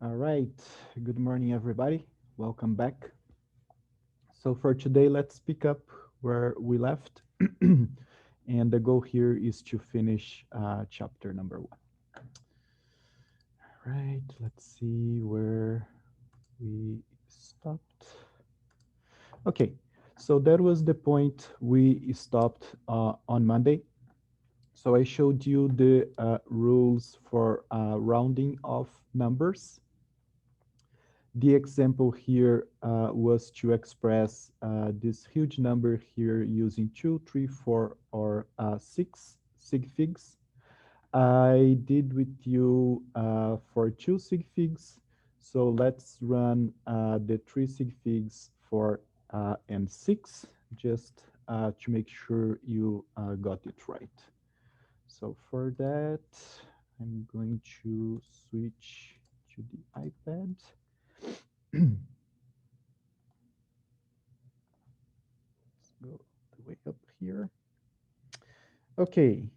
All right. Good morning, everybody. Welcome back. So for today, let's pick up where we left. And the goal here is to finish chapter number 1. All right. Let's see where we stopped. Okay. So that was the point we stopped on Monday. So I showed you the rules for rounding of numbers. The example here was to express this huge number here using 2, 3, 4, or 6 sig figs. I did with you for 2 sig figs. So let's run the 3 sig figs, 4 and 6, just to make sure you got it right. So for that, I'm going to switch to the iPad. Go the way up here. Okay,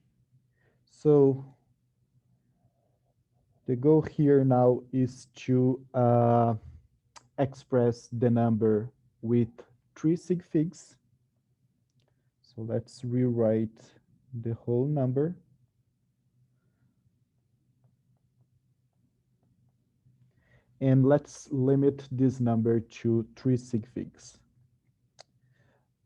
so the goal here now is to express the number with 3 sig figs. So let's rewrite the whole number. And let's limit this number to 3 sig figs.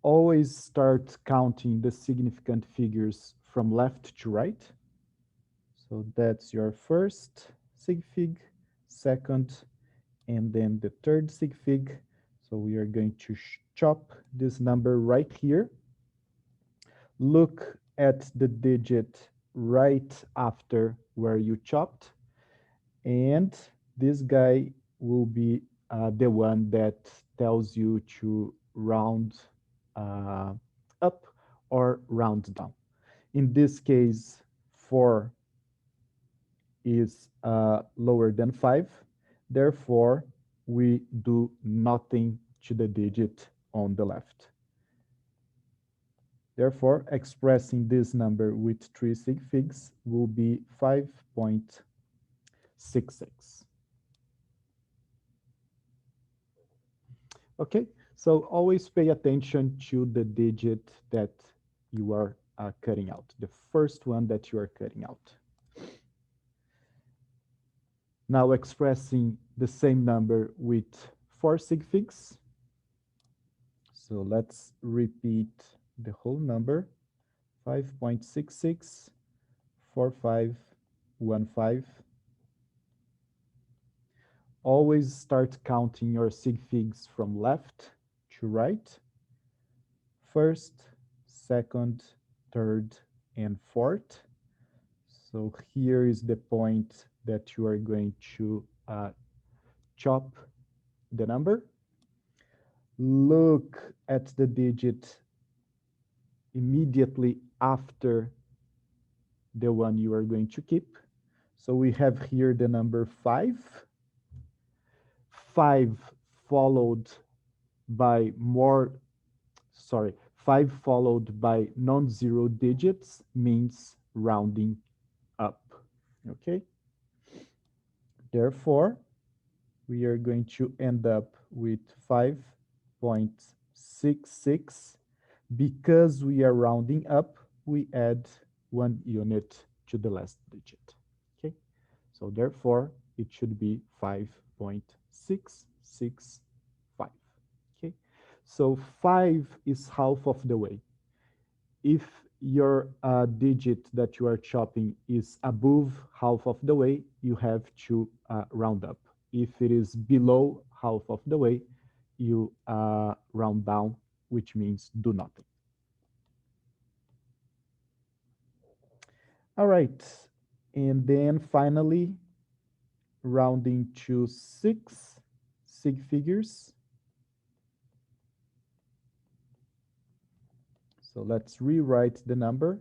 Always start counting the significant figures from left to right. So that's your first sig fig, second, and then the third sig fig. So we are going to chop this number right here. Look at the digit right after where you chopped, and this guy will be the one that tells you to round uh, up or round down. In this case, 4 is lower than 5. Therefore, we do nothing to the digit on the left. Therefore, expressing this number with 3 sig figs will be 5.66. Okay, so always pay attention to the digit that you are cutting out, the first one that you are cutting out. Now expressing the same number with 4 sig figs. So let's repeat the whole number, 5.664515. Always start counting your sig figs from left to right. First, second, third, and fourth. So here is the point that you are going to chop the number. Look at the digit immediately after the one you are going to keep. So we have here the number 5. 5 followed by 5 followed by non-zero digits means rounding up. Okay? Therefore, we are going to end up with 5.66. Because we are rounding up, we add 1 unit to the last digit. Okay? So therefore, it should be 5.665. Okay? So 5 is half of the way. If your digit that you are chopping is above half of the way, you have to round up. If it is below half of the way, you round down, which means do nothing. All right. And then finally, rounding to 6 sig figures. So let's rewrite the number,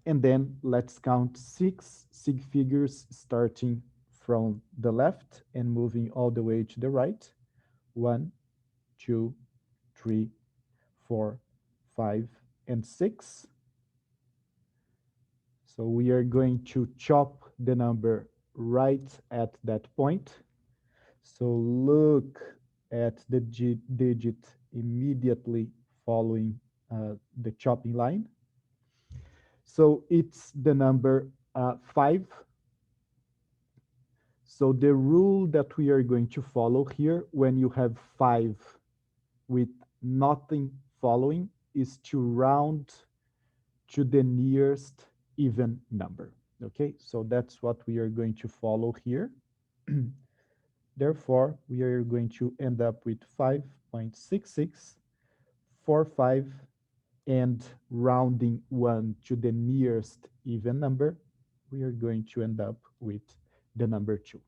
and then let's count 6 sig figures starting from the left and moving all the way to the right. 1, 2, 3, 4, 5, and 6. So we are going to chop the number right at that point. So look at the digit immediately following the chopping line. So it's the number 5. So the rule that we are going to follow here when you have 5 with nothing following is to round to the nearest even number. Okay, so that's what we are going to follow here. Therefore, we are going to end up with 5.6645, and rounding 1 to the nearest even number, we are going to end up with the number 2.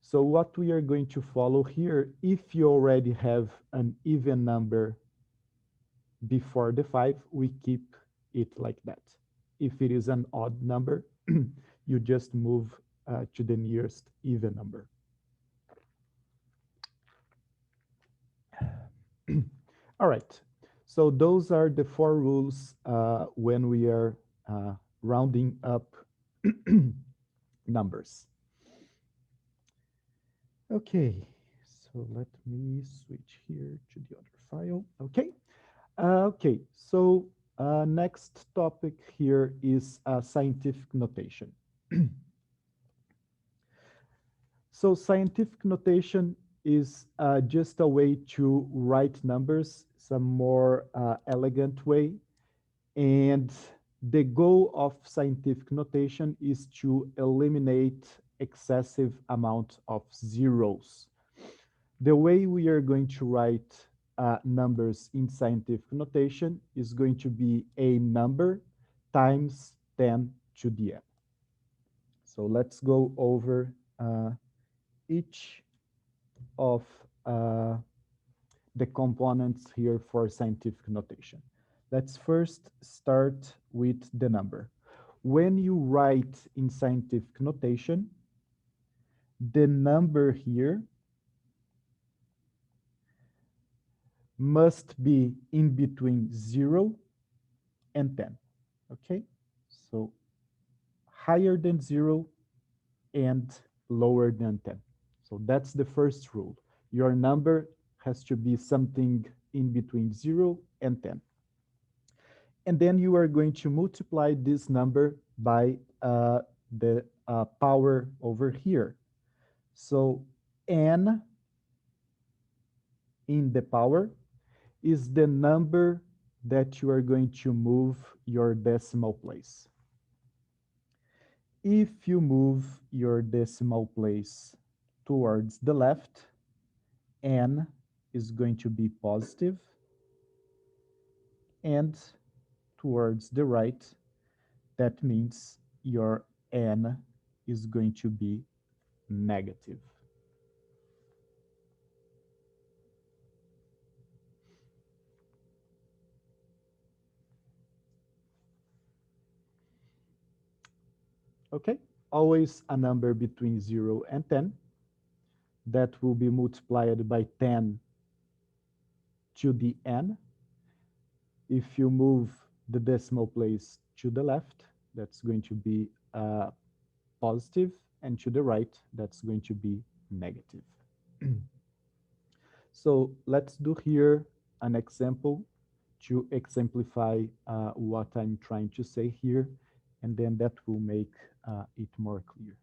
So what we are going to follow here, if you already have an even number before the 5, we keep it like that. If it is an odd number, you just move to the nearest even number. All right. So those are the 4 rules when we are rounding up numbers. Okay. So let me switch here to the other file. Okay. Okay. So next topic here is scientific notation. So scientific notation is just a way to write numbers some more elegant way. And the goal of scientific notation is to eliminate excessive amount of zeros. The way we are going to write numbers in scientific notation is going to be a number times 10 to the n. So let's go over each of the components here for scientific notation. Let's first start with the number. When you write in scientific notation, the number here must be in between 0 and 10. Okay? So higher than 0 and lower than 10. So that's the first rule. Your number has to be something in between 0 and 10. And then you are going to multiply this number by the power over here. So n in the power is the number that you are going to move your decimal place. If you move your decimal place towards the left, n is going to be positive, and towards the right, that means your n is going to be negative. Okay, always a number between 0 and 10 that will be multiplied by 10 to the n. If you move the decimal place to the left, that's going to be positive, and to the right, that's going to be negative. So let's do here an example to exemplify what I'm trying to say here, and then that will make it more clear.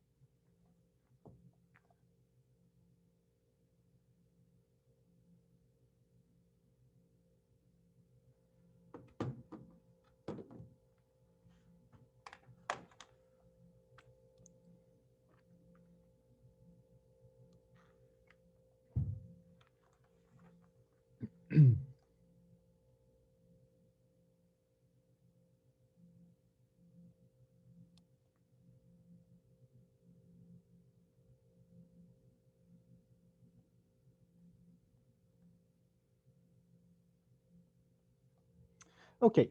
Okay,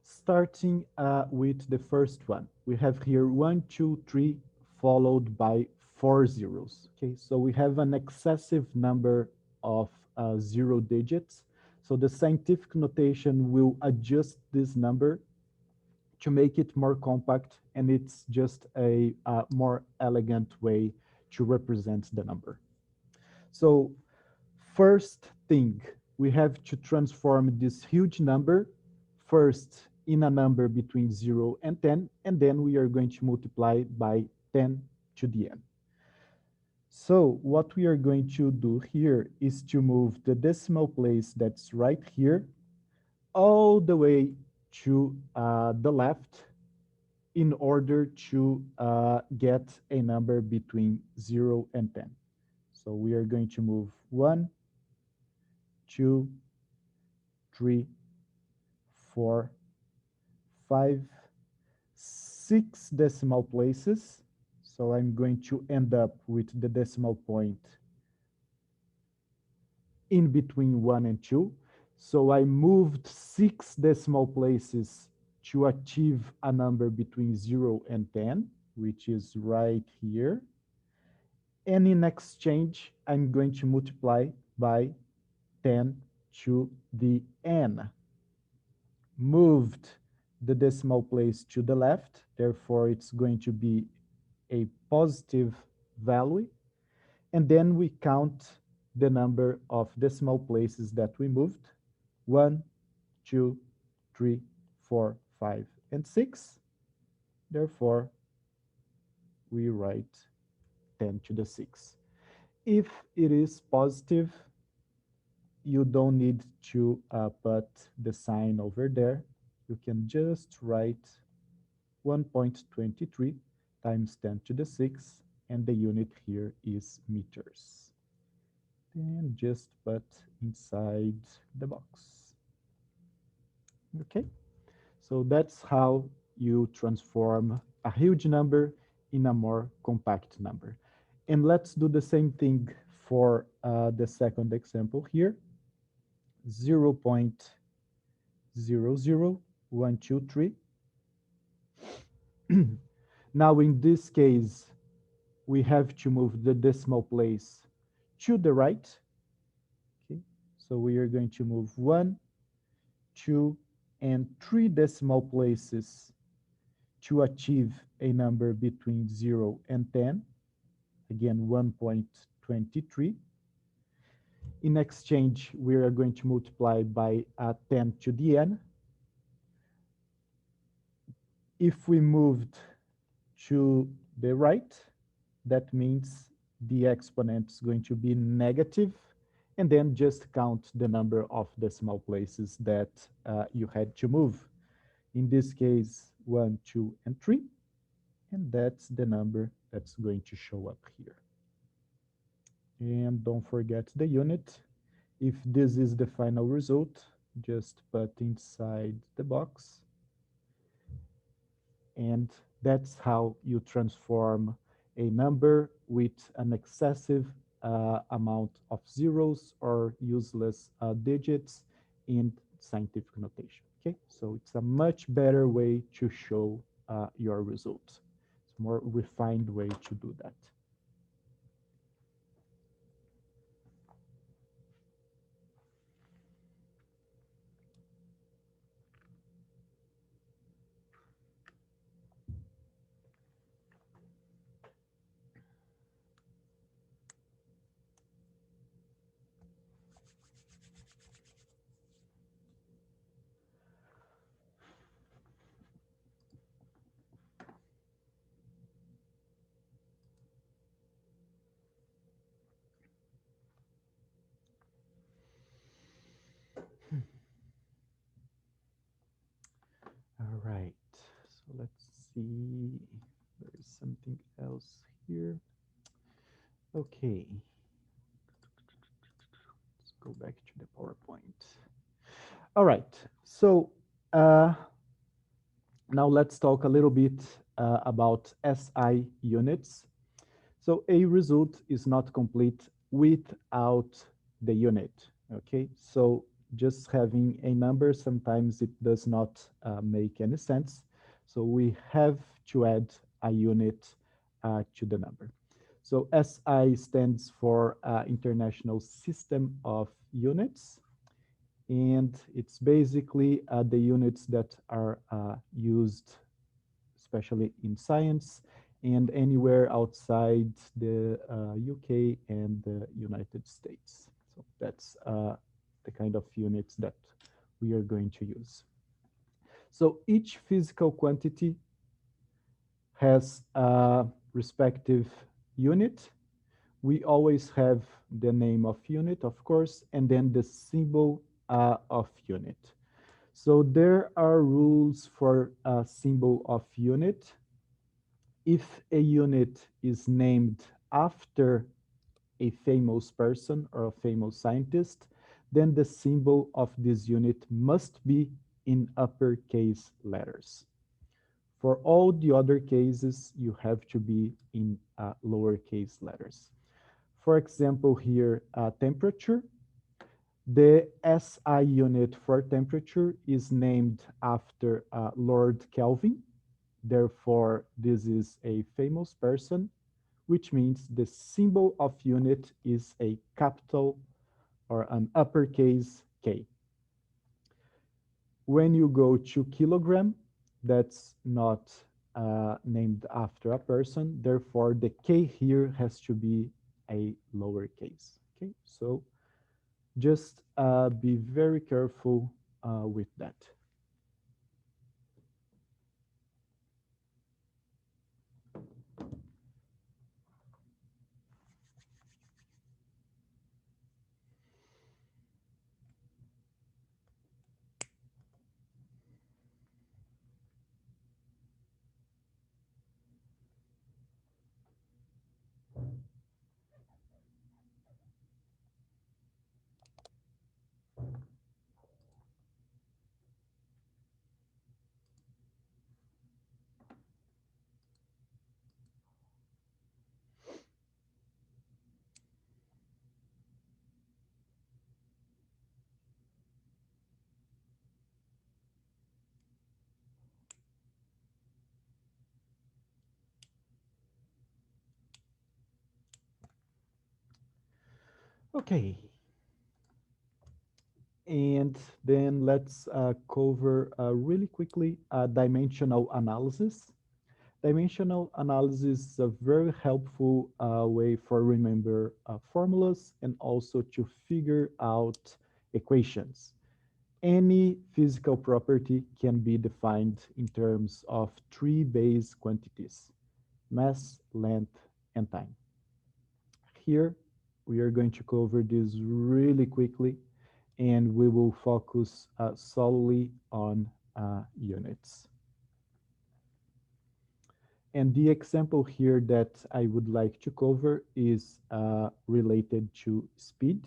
starting with the first one. We have here 1, 2, 3, followed by 4 zeros. Okay, so we have an excessive number of 0 digits. So the scientific notation will adjust this number to make it more compact, and it's just a more elegant way to represent the number. So first thing, we have to transform this huge number first in a number between 0 and 10, and then we are going to multiply by 10 to the n. So what we are going to do here is to move the decimal place that's right here all the way to the left in order to get a number between 0 and 10. So we are going to move 1, 2, 3, 4, 5, 6 decimal places. So I'm going to end up with the decimal point in between 1 and 2. So I moved 6 decimal places to achieve a number between 0 and 10, which is right here. And in exchange, I'm going to multiply by 10 to the n. Moved the decimal place to the left, therefore it's going to be a positive value. And then we count the number of decimal places that we moved: 1, 2, 3, 4, 5, and 6. Therefore, we write 10 to the 6. If it is positive, you don't need to put the sign over there. You can just write 1.23 times 10 to the 6, and the unit here is meters. And just put inside the box. Okay, so that's how you transform a huge number in a more compact number. And let's do the same thing for the second example here: 0.00123. Now in this case, we have to move the decimal place to the right. Okay, so we are going to move 1, 2, and 3 decimal places to achieve a number between 0 and 10. Again, 1.23. In exchange, we are going to multiply by 10 to the n. If we moved to the right, that means the exponent is going to be negative, and then just count the number of decimal places that you had to move. In this case, 1, 2, and 3, and that's the number that's going to show up here. And don't forget the unit. If this is the final result, just put inside the box. And that's how you transform a number with an excessive amount of zeros or useless digits in scientific notation. Okay, so it's a much better way to show your results. It's a more refined way to do that. All right, so let's see. There is something else here. Okay, let's go back to the PowerPoint. All right, so now let's talk a little bit about SI units. So a result is not complete without the unit, okay? So just having a number, sometimes it does not make any sense. So we have to add a unit to the number. So SI stands for International System of Units, and it's basically the units that are used especially in science and anywhere outside the UK and the United States. So that's the kind of units that we are going to use. So each physical quantity has a respective unit. We always have the name of unit, of course, and then the symbol of unit. So there are rules for a symbol of unit. If a unit is named after a famous person or a famous scientist, then the symbol of this unit must be in uppercase letters. For all the other cases, you have to be in lowercase letters. For example, here, temperature. The SI unit for temperature is named after Lord Kelvin. Therefore, this is a famous person, which means the symbol of unit is a capital or an uppercase K. When you go to kilogram, that's not named after a person. Therefore, the K here has to be a lowercase. Okay, so just be very careful with that. Okay, and then let's cover really quickly dimensional analysis. Dimensional analysis is a very helpful way for remember formulas and also to figure out equations. Any physical property can be defined in terms of three base quantities: mass, length, and time. Here, we are going to cover this really quickly, and we will focus solely on units. And the example here that I would like to cover is related to speed.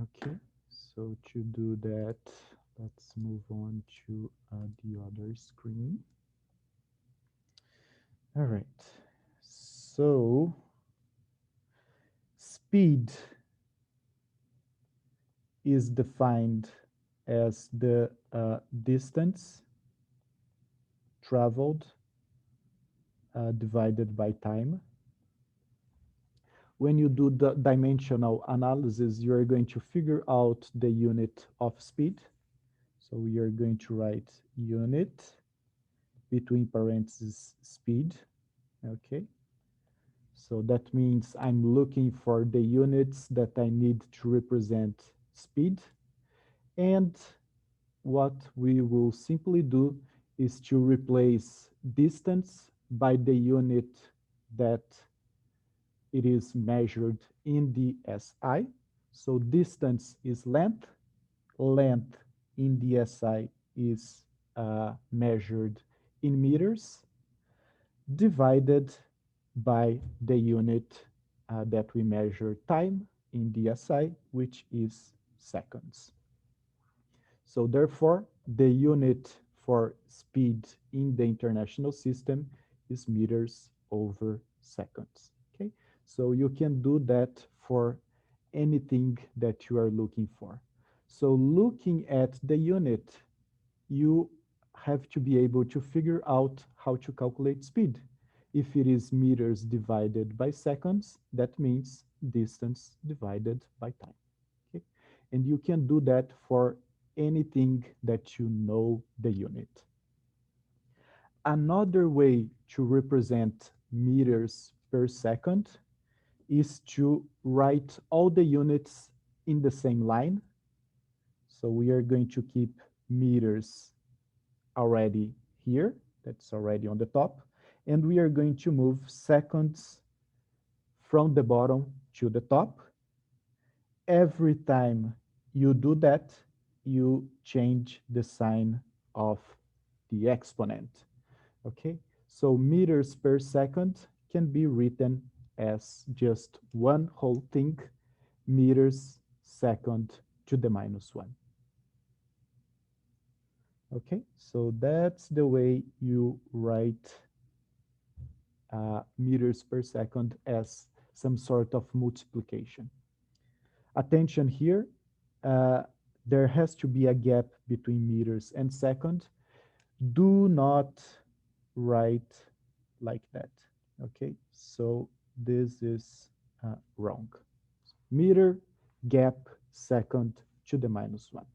Okay, so to do that, let's move on to the other screen. All right, so speed is defined as the distance traveled divided by time. When you do the dimensional analysis, you are going to figure out the unit of speed. So we are going to write unit between parentheses speed. Okay. So that means I'm looking for the units that I need to represent speed. And what we will simply do is to replace distance by the unit that it is measured in the SI. So distance is length. Length in the SI is measured in meters, divided by the unit that we measure time in the SI, which is seconds. So therefore, the unit for speed in the international system is meters over seconds. Okay, so you can do that for anything that you are looking for. So looking at the unit, you have to be able to figure out how to calculate speed. If it is meters divided by seconds, that means distance divided by time. Okay? And you can do that for anything that you know the unit. Another way to represent meters per second is to write all the units in the same line. So we are going to keep meters already here. That's already on the top. And we are going to move seconds from the bottom to the top. Every time you do that, you change the sign of the exponent. Okay, so meters per second can be written as just one whole thing, meters second to the minus one. Okay, so that's the way you write meters per second as some sort of multiplication. Attention here, uh, there has to be a gap between meters and second. Do not write like that. Okay, so this is wrong. Meter, gap, second to the minus one.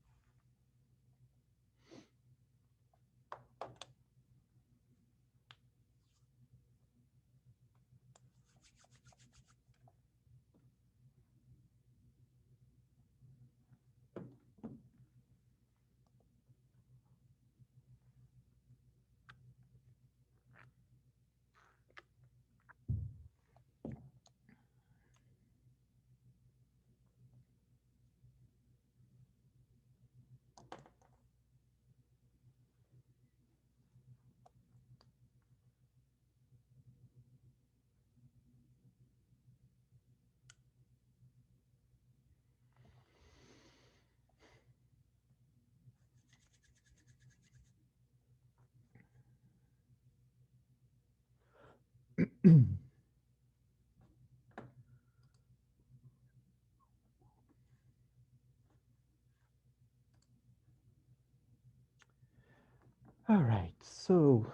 All right, so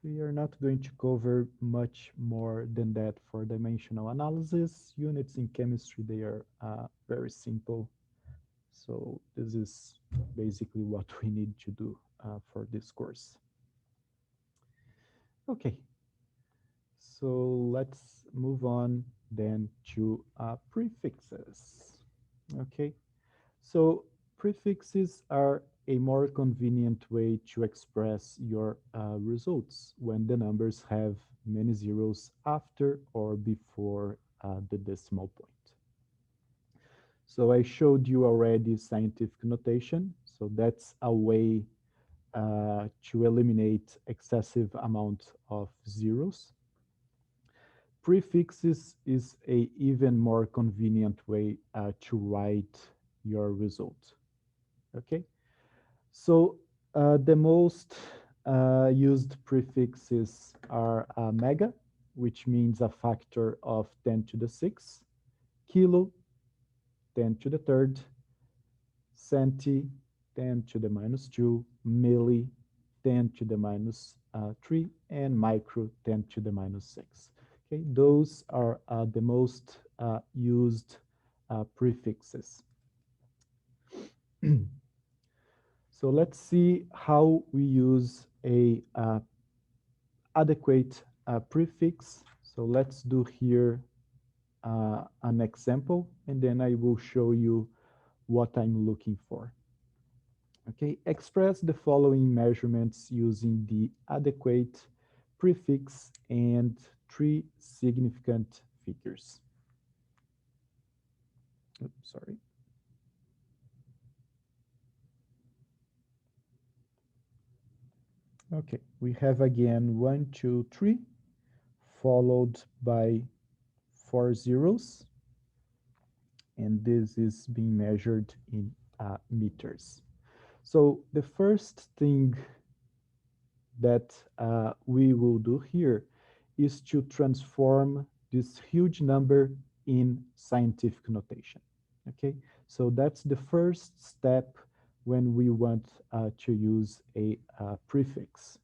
we are not going to cover much more than that for dimensional analysis. Units in chemistry, they are very simple. So this is basically what we need to do for this course. Okay, so let's move on then to prefixes. Okay, so prefixes are a more convenient way to express your results when the numbers have many zeros after or before the decimal point. So I showed you already scientific notation. So that's a way to eliminate excessive amount of zeros. Prefixes is a even more convenient way to write your result. Okay, so the most used prefixes are mega, which means a factor of 10 to the 6, kilo, 10 to the third, centi, 10 to the minus 2, milli, 10 to the minus 3, and micro, 10 to the minus 6. Okay, those are the most used prefixes. So let's see how we use a adequate prefix. So let's do here an example, and then I will show you what I'm looking for. Okay, express the following measurements using the adequate prefix and three significant figures. Oops, sorry. Okay, we have again 1, 2, 3, followed by 4 zeros, and this is being measured in meters. So the first thing that we will do here is to transform this huge number in scientific notation. Okay, so that's the first step when we want to use a prefix.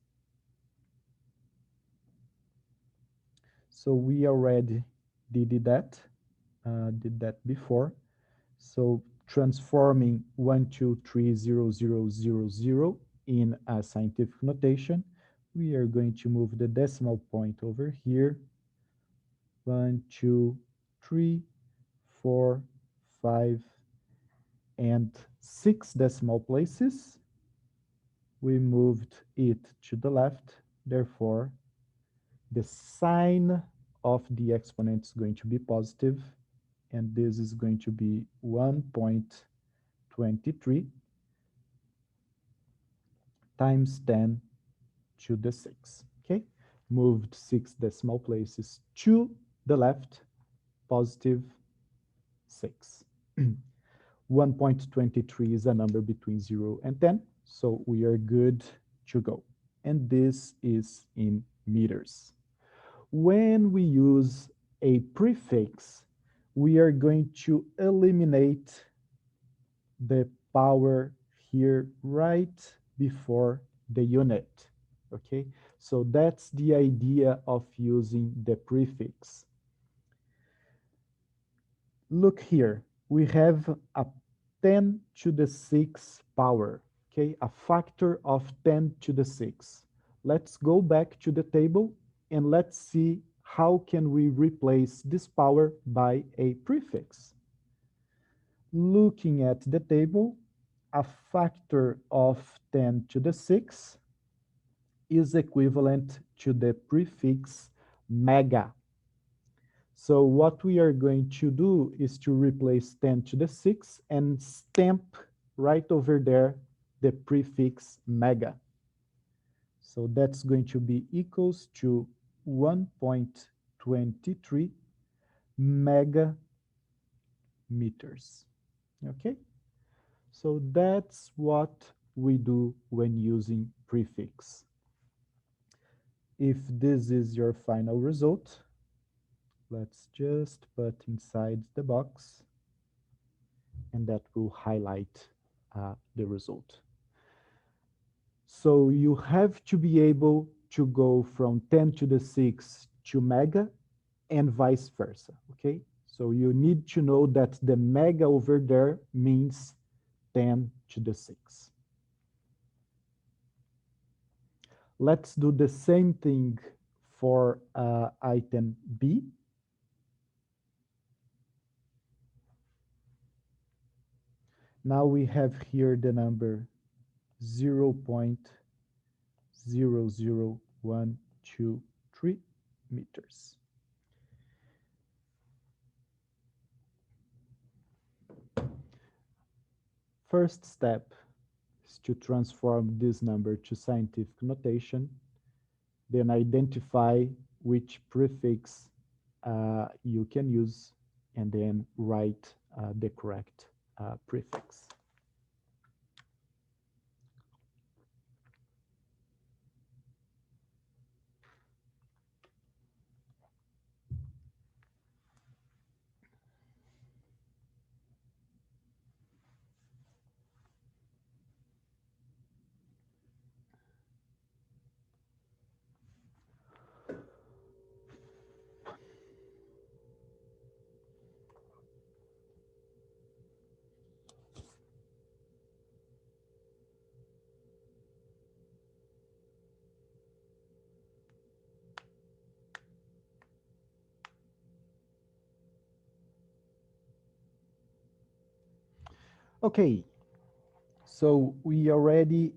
So we already did that before. So transforming 1, 2, 3, 0, 0, 0, 0 in a scientific notation, We are going to move the decimal point over here. 1, 2, 3, 4, 5, and 6 decimal places. We moved it to the left. Therefore, the sign of the exponent is going to be positive, and this is going to be 1.23 times 10 to the 6. Okay, moved 6 decimal places to the left, positive 6. 1.23 is a number between 0 and 10, so we are good to go. And this is in meters. When we use a prefix, we are going to eliminate the power here right before the unit. Okay, so that's the idea of using the prefix. Look here, we have a 10 to the 6 power, okay, a factor of 10 to the 6. Let's go back to the table and let's see how can we replace this power by a prefix. Looking at the table, a factor of 10 to the 6 is equivalent to the prefix mega. So what we are going to do is to replace 10 to the 6 and stamp right over there the prefix mega. So that's going to be equals to 1.23 mega meters. Okay? So that's what we do when using prefix. If this is your final result, let's just put inside the box, and that will highlight the result. So you have to be able to go from 10 to the 6 to mega and vice versa, okay? So you need to know that the mega over there means 10 to the 6. Let's do the same thing for item B. Now we have here the number 0.00123 meters. First step is to transform this number to scientific notation, then identify which prefix you can use, and then write the correct prefix. Okay, so we already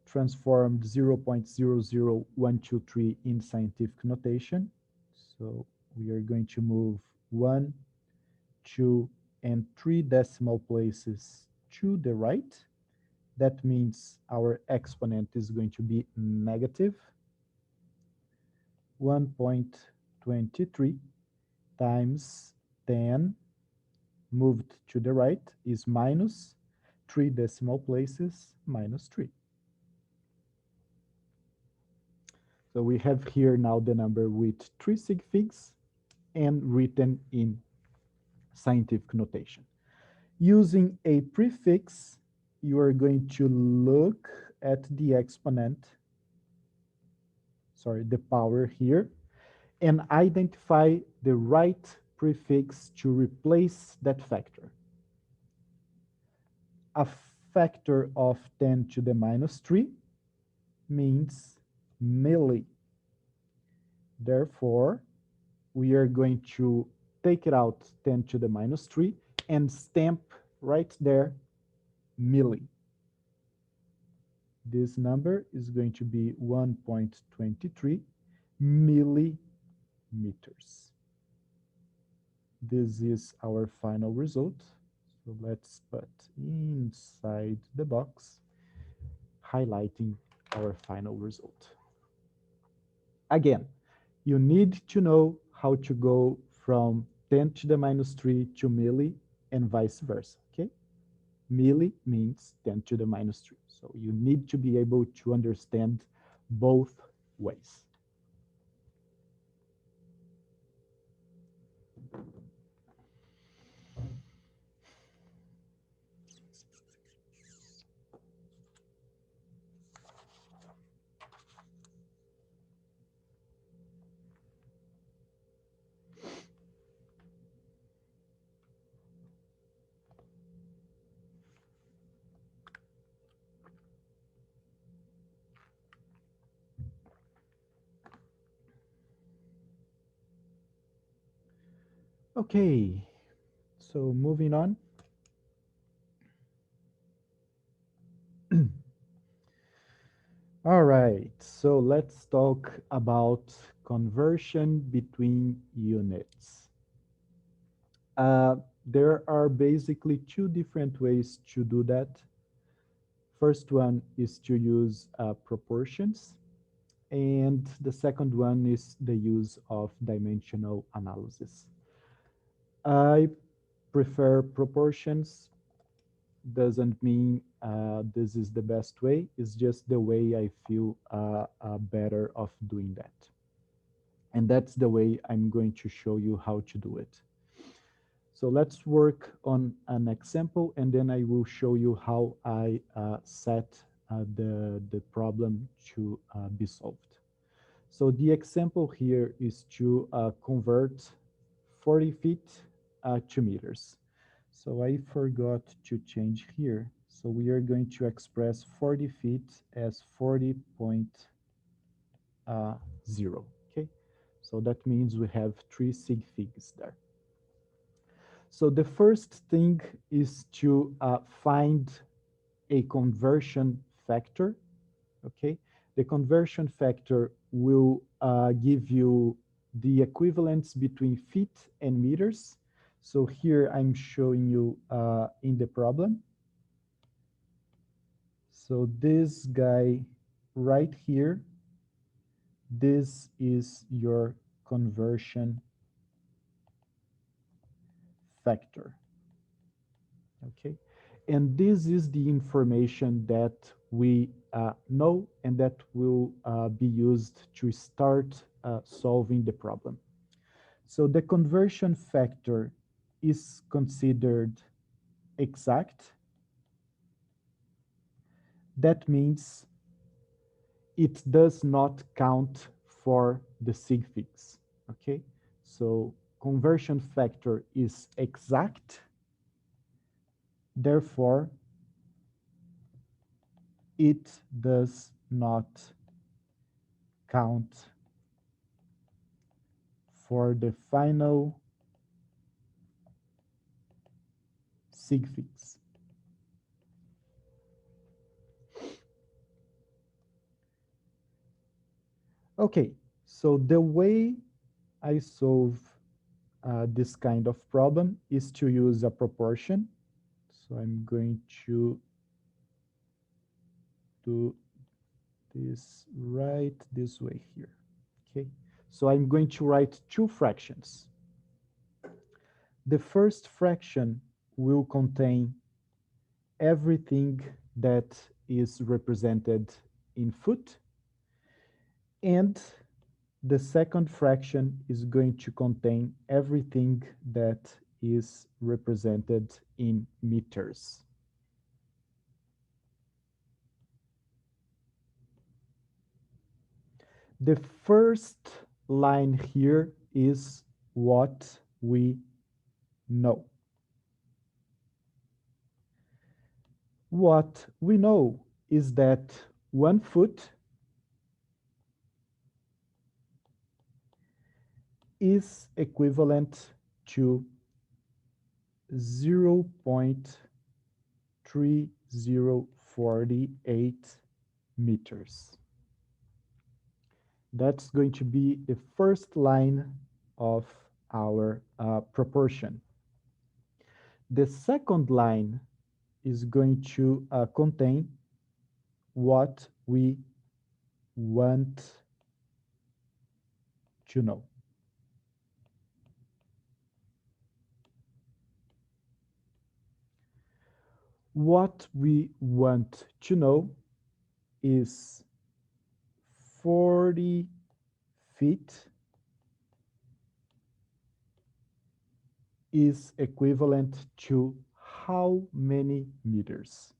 transformed 0.00123 in scientific notation. So we are going to move 1, 2, and 3 decimal places to the right. That means our exponent is going to be negative 1.23 times 10 moved to the right is minus 3 decimal places minus 3. So we have here now the number with 3 sig figs and written in scientific notation. Using a prefix, you are going to look at the exponent, sorry, the power here, and identify the right prefix to replace that factor. A factor of 10 to the minus 3 means milli. Therefore, we are going to take it out 10 to the minus 3 and stamp right there milli. This number is going to be 1.23 millimeters. This is our final result. So let's put inside the box, highlighting our final result. Again, you need to know how to go from 10 to the minus 3 to milli and vice versa, okay? Milli means 10 to the minus 3. So you need to be able to understand both ways. Okay, so moving on. All right, so let's talk about conversion between units. There are basically two different ways to do that. First one is to use proportions, and the second one is the use of dimensional analysis. I prefer proportions. Doesn't mean this is the best way. It's just the way I feel better of doing that. And that's the way I'm going to show you how to do it. So let's work on an example, and then I will show you how I set the problem to be solved. So the example here is to convert 40 feet to meters. So I forgot to change here. So we are going to express 40 feet as 40.0. Okay, so that means we have 3 sig figs there. So the first thing is to find a conversion factor. Okay, the conversion factor will give you the equivalence between feet and meters. So here I'm showing you in the problem. So this guy right here, this is your conversion factor. Okay, and this is the information that we know and that will be used to start solving the problem. So the conversion factor is considered exact. That means it does not count for the sig figs. Okay, so conversion factor is exact. Therefore, it does not count for the final sig figs. Okay, so the way I solve this kind of problem is to use a proportion. So I'm going to do this right this way here. Okay, so I'm going to write two fractions. The first fraction will contain everything that is represented in foot, and the second fraction is going to contain everything that is represented in meters. The first line here is what we know. What we know is that 1 foot is equivalent to 0.3048 meters. That's going to be the first line of our proportion. The second line is going to contain what we want to know. What we want to know is 40 feet is equivalent to how many meters?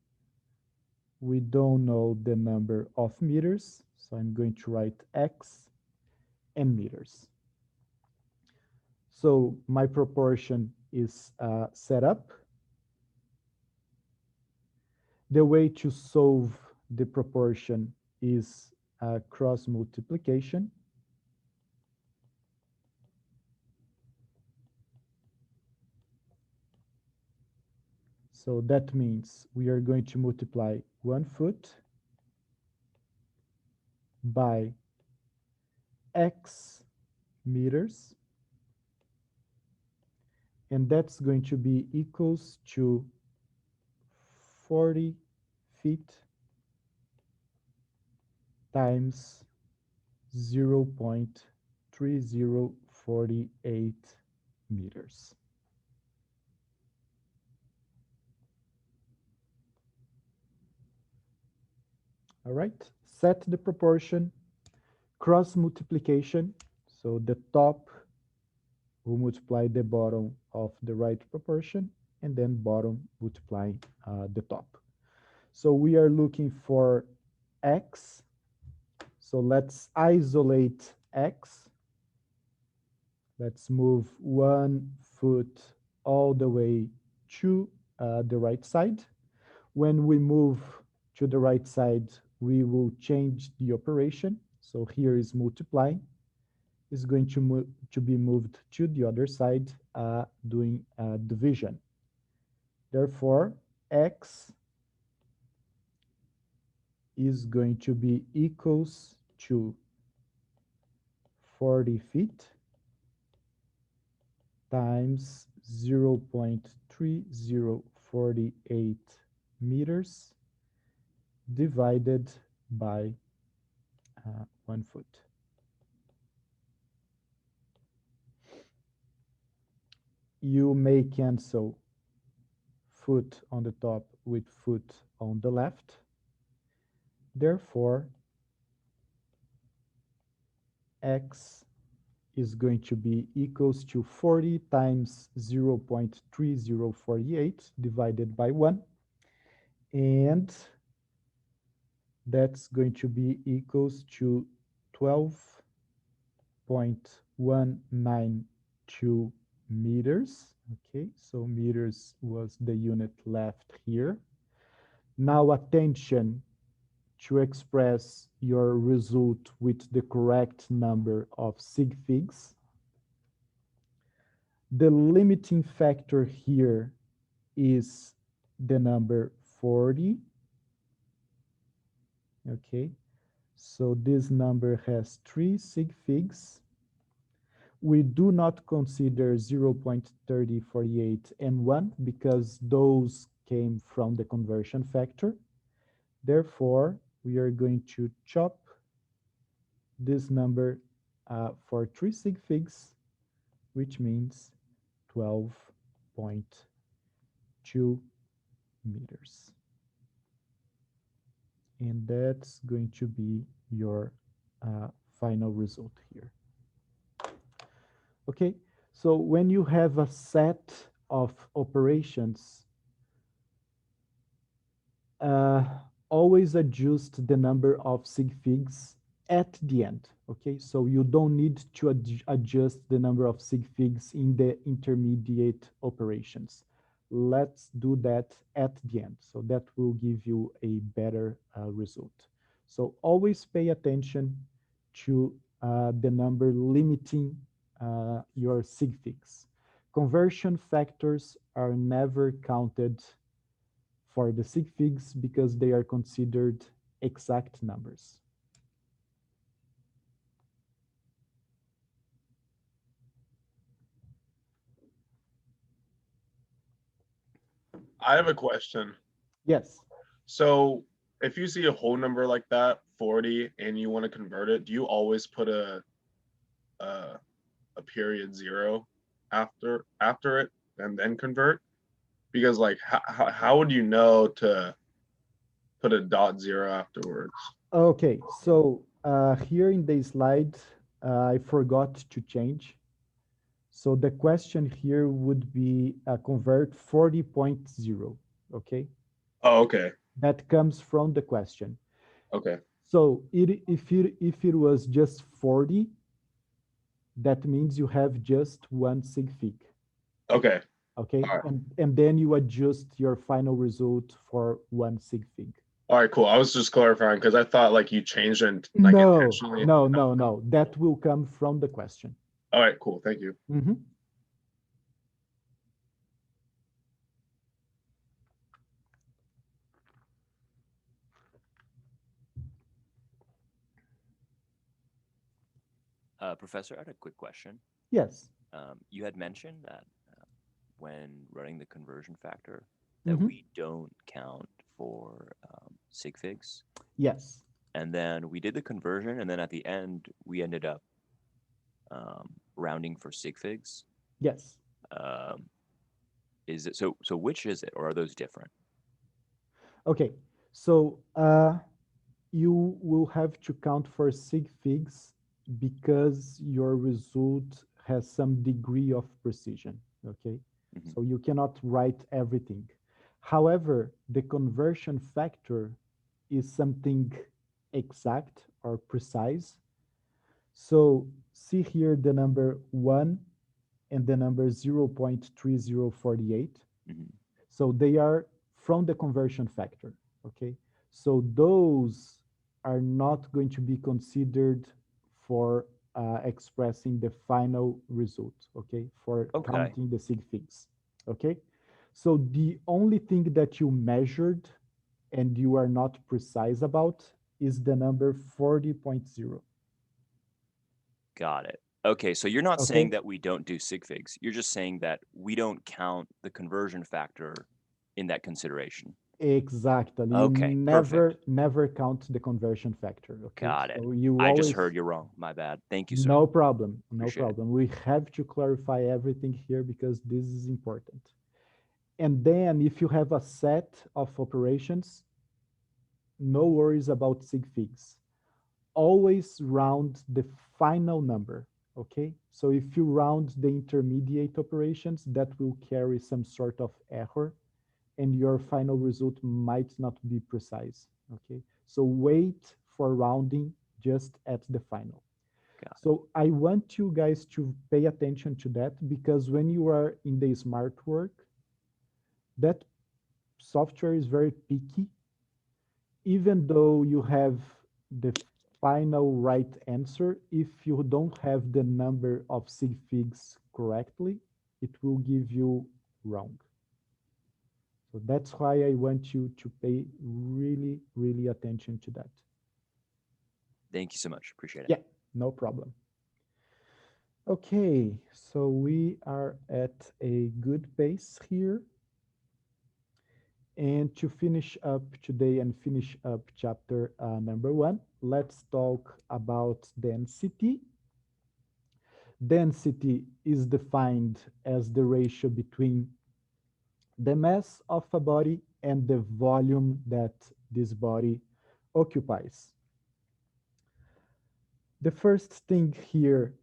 We don't know the number of meters, so I'm going to write x and meters. So my proportion is set up. The way to solve the proportion is cross multiplication. So that means we are going to multiply 1 foot by x meters, and that's going to be equals to 40 feet times 0.3048 meters. All right, set the proportion, cross multiplication. So the top will multiply the bottom of the right proportion, and then bottom multiply the top. So we are looking for x. So let's isolate x. Let's move 1 foot all the way to the right side. When we move to the right side, we will change the operation. So here is multiplying. Is going to be moved to the other side, doing division. Therefore, x is going to be equals to 40 feet times 0.3048 meters divided by 1 foot. You may cancel foot on the top with foot on the left. Therefore, x is going to be equals to 40 times 0.3048 divided by 1. And that's going to be equals to 12.192 meters. Okay, so meters was the unit left here. Now attention to express your result with the correct number of sig figs. The limiting factor here is the number 40. Okay, so this number has 3 sig figs. We do not consider 0.3048 and 1 because those came from the conversion factor. Therefore, we are going to chop this number for 3 sig figs, which means 12.2 meters. And that's going to be your final result here. Okay, so when you have a set of operations, always adjust the number of sig figs at the end. Okay, so you don't need to adjust the number of sig figs in the intermediate operations. Let's do that at the end. So that will give you a better result. So always pay attention to the number limiting your sig figs. Conversion factors are never counted for the sig figs because they are considered exact numbers. I have a question. Yes. So if you see a whole number like that, 40, and you want to convert it, do you always put a, a period zero after it and then convert? Because like how would you know to put a dot zero afterwards? Okay, so here in the slide, I forgot to change. So the question here would be convert 40.0, okay? Oh, okay. That comes from the question. Okay. So if it was just 40, that means you have just one sig fig, Okay. okay? All right. And then you adjust your final result for one sig fig. All right, cool. I was just clarifying because I thought like you changed it like No, intentionally. no, no, no. That will come from the question. All right, cool. Thank you. Mhm. Professor, I had a quick question. Yes. You had mentioned that when running the conversion factor, that Mhm. we don't count for sig figs. Yes. And then we did the conversion, and then at the end, we ended up rounding for sig figs. Yes. Um, is it so? So which is it, or are those different? Okay. So you will have to count for sig figs because your result has some degree of precision. Okay. Hmm. So you cannot write everything. However, the conversion factor is something exact or precise. So see here the number 1 and the number 0.3048. Hmm. So they are from the conversion factor, okay? So those are not going to be considered for expressing the final result, okay? For Okay, counting the sig figs, okay? So the only thing that you measured and you are not precise about is the number 40.0, got it. Okay, so you're not saying okay? that we don't do sig figs. You're just saying that we don't count the conversion factor in that consideration. Exactly. You Okay, perfect. never count the conversion factor, okay? Got it. So you I just heard always you wrong. My bad. Thank you, sir. no problem. No Appreciate it. problem. We have to clarify everything here because this is important. And then if you have a set of operations, no worries about sig figs. Always round the final number, okay? So if you round the intermediate operations, that will carry some sort of error and your final result might not be precise, okay? So wait for rounding just at the final. Got it. So I want you guys to pay attention to that because when you are in the smart work, that software is very picky. Even though you have the final right answer, if you don't have the number of sig figs correctly, it will give you wrong. So that's why I want you to pay really, really attention to that. Thank you so much. Appreciate it. Yeah, no problem. Okay, so we are at a good pace here. And to finish up today and finish up chapter number 1, let's talk about density. Density is defined as the ratio between the mass of a body and the volume that this body occupies. The first thing here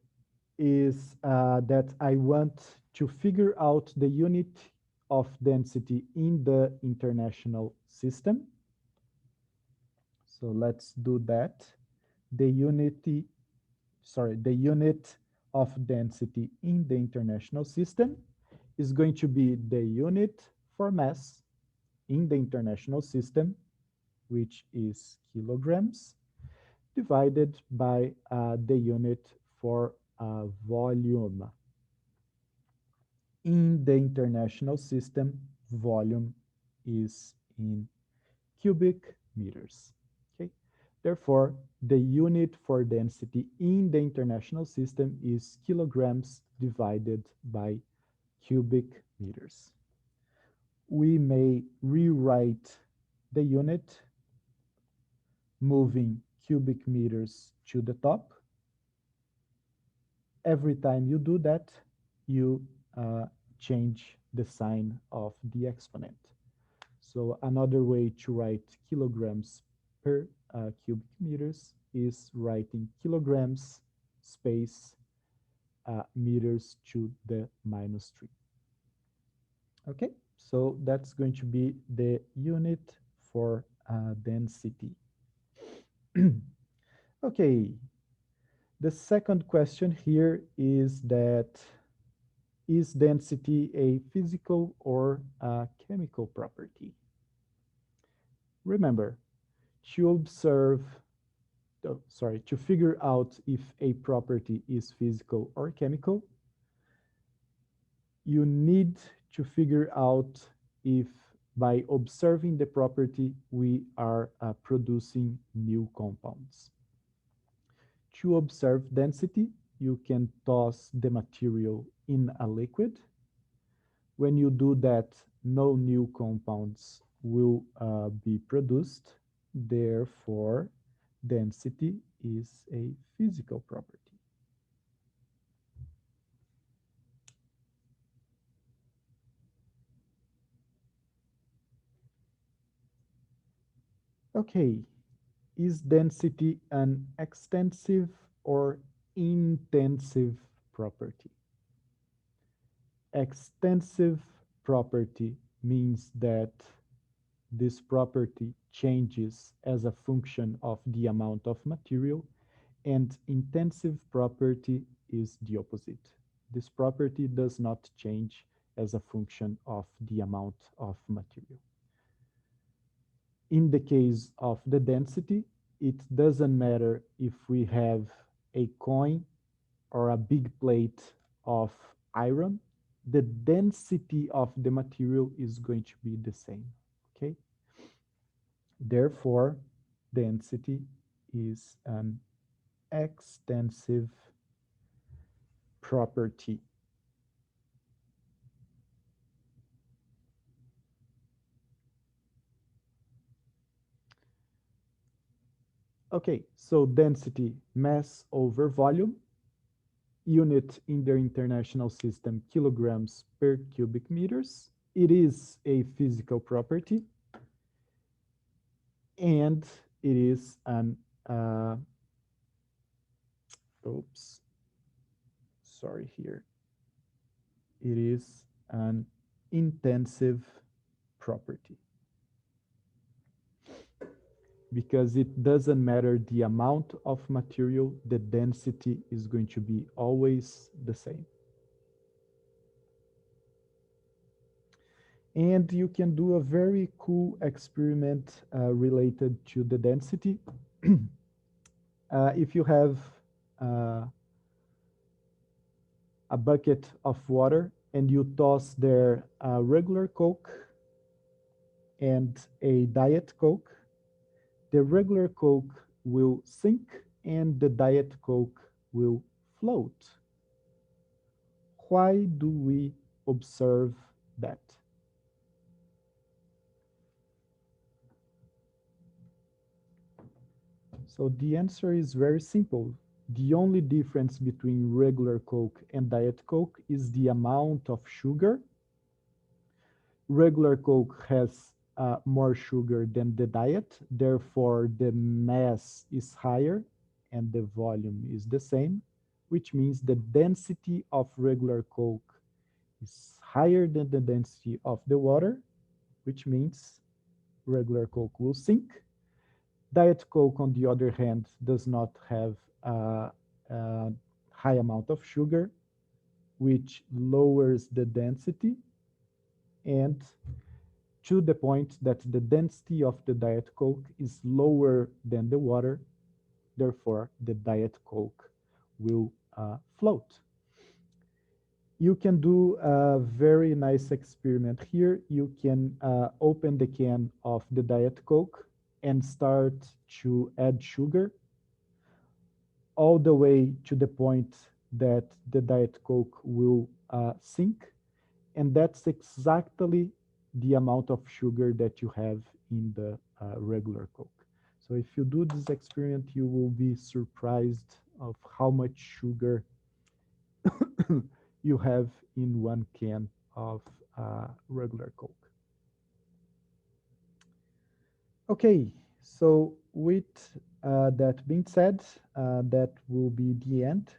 is that I want to figure out the unit of density in the international system. So let's do that. The unity, the unit of density in the international system is going to be the unit for mass in the international system, which is kilograms, divided by the unit for volume. In the international system, volume is in cubic meters. Okay? Therefore, the unit for density in the international system is kilograms divided by cubic meters. We may rewrite the unit moving cubic meters to the top. Every time you do that, you uh, change the sign of the exponent. So another way to write kilograms per cubic meters is writing kilograms space meters to the minus 3. Okay, so that's going to be the unit for density. Okay, the second question here is that is density a physical or a chemical property? Remember, to observe, to figure out if a property is physical or chemical, you need to figure out if by observing the property we are producing new compounds. To observe density, you can toss the material in a liquid. When you do that, no new compounds will be produced. Therefore, density is a physical property. Okay, is density an extensive or intensive property? Extensive property means that this property changes as a function of the amount of material, and intensive property is the opposite. This property does not change as a function of the amount of material. In the case of the density, it doesn't matter if we have a coin or a big plate of iron, the density of the material is going to be the same. Okay? Therefore, density is an extensive property. Okay, so density, mass over volume, unit in the international system, kilograms per cubic meters. It is a physical property, and it is an, oops, sorry here. It is an intensive property because it doesn't matter the amount of material, the density is going to be always the same. And you can do a very cool experiment related to the density. If you have uh, a bucket of water and you toss there a regular Coke and a Diet Coke, the regular Coke will sink and the Diet Coke will float. Why do we observe that? So the answer is very simple. The only difference between regular Coke and Diet Coke is the amount of sugar. Regular Coke has more sugar than the diet, therefore the mass is higher and the volume is the same, which means the density of regular Coke is higher than the density of the water, which means regular Coke will sink. Diet Coke, on the other hand, does not have a high amount of sugar, which lowers the density, and to the point that the density of the Diet Coke is lower than the water. Therefore, the Diet Coke will float. You can do a very nice experiment here. You can open the can of the Diet Coke and start to add sugar all the way to the point that the Diet Coke will sink. And that's exactly the amount of sugar that you have in the regular Coke. So if you do this experiment, you will be surprised of how much sugar you have in one can of regular Coke. Okay, so with that being said, that will be the end.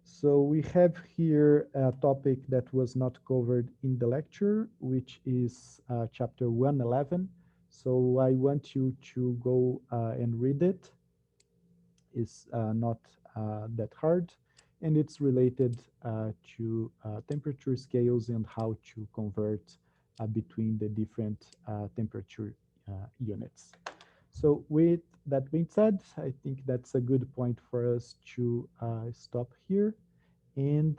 So we have here a topic that was not covered in the lecture, which is chapter 111. So I want you to go and read it. It's not that hard, and it's related to temperature scales and how to convert between the different temperature units. So with that being said, I think that's a good point for us to stop here. And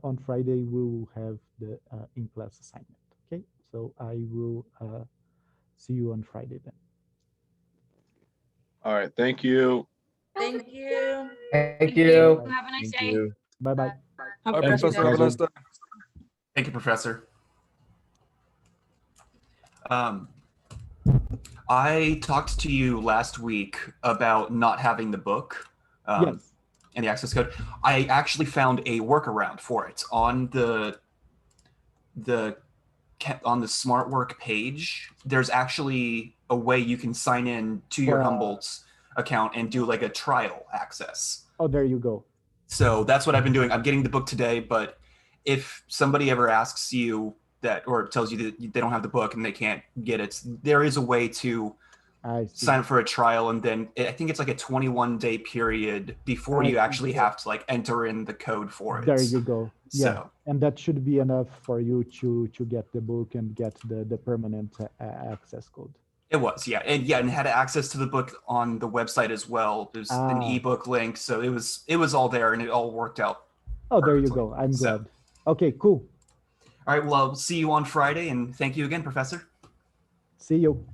on Friday, we will have the in-class assignment. Okay, so I will see you on Friday then. All right. Thank you. Thank you. Thank you. Have a nice Thank day. you. Bye-bye. Have Bye, a nice Professor. day. Have a nice day. Thank you, Professor. I talked to you last week about not having the book Yes. and the access code. I actually found a workaround for it on the smart work page. There's actually a way you can sign in to your Humboldt's account and do like a trial access. Oh, there you go. So that's what I've been doing. I'm getting the book today, but if somebody ever asks you that or tells you that they don't have the book and they can't get it, there is a way to I see. sign up for a trial, and then I think it's like a 21-day period before you actually have to like enter in the code for it. There you go. Yeah, So and that should be enough for you to get the book and get the permanent access code. it was, yeah, and had access to the book on the website as well. There's an ebook link, so it was all there, and it all worked out. Oh, there you perfectly. go. I'm So- glad. Okay, cool. All right, well, I'll see you on Friday, and thank you again, Professor. See you.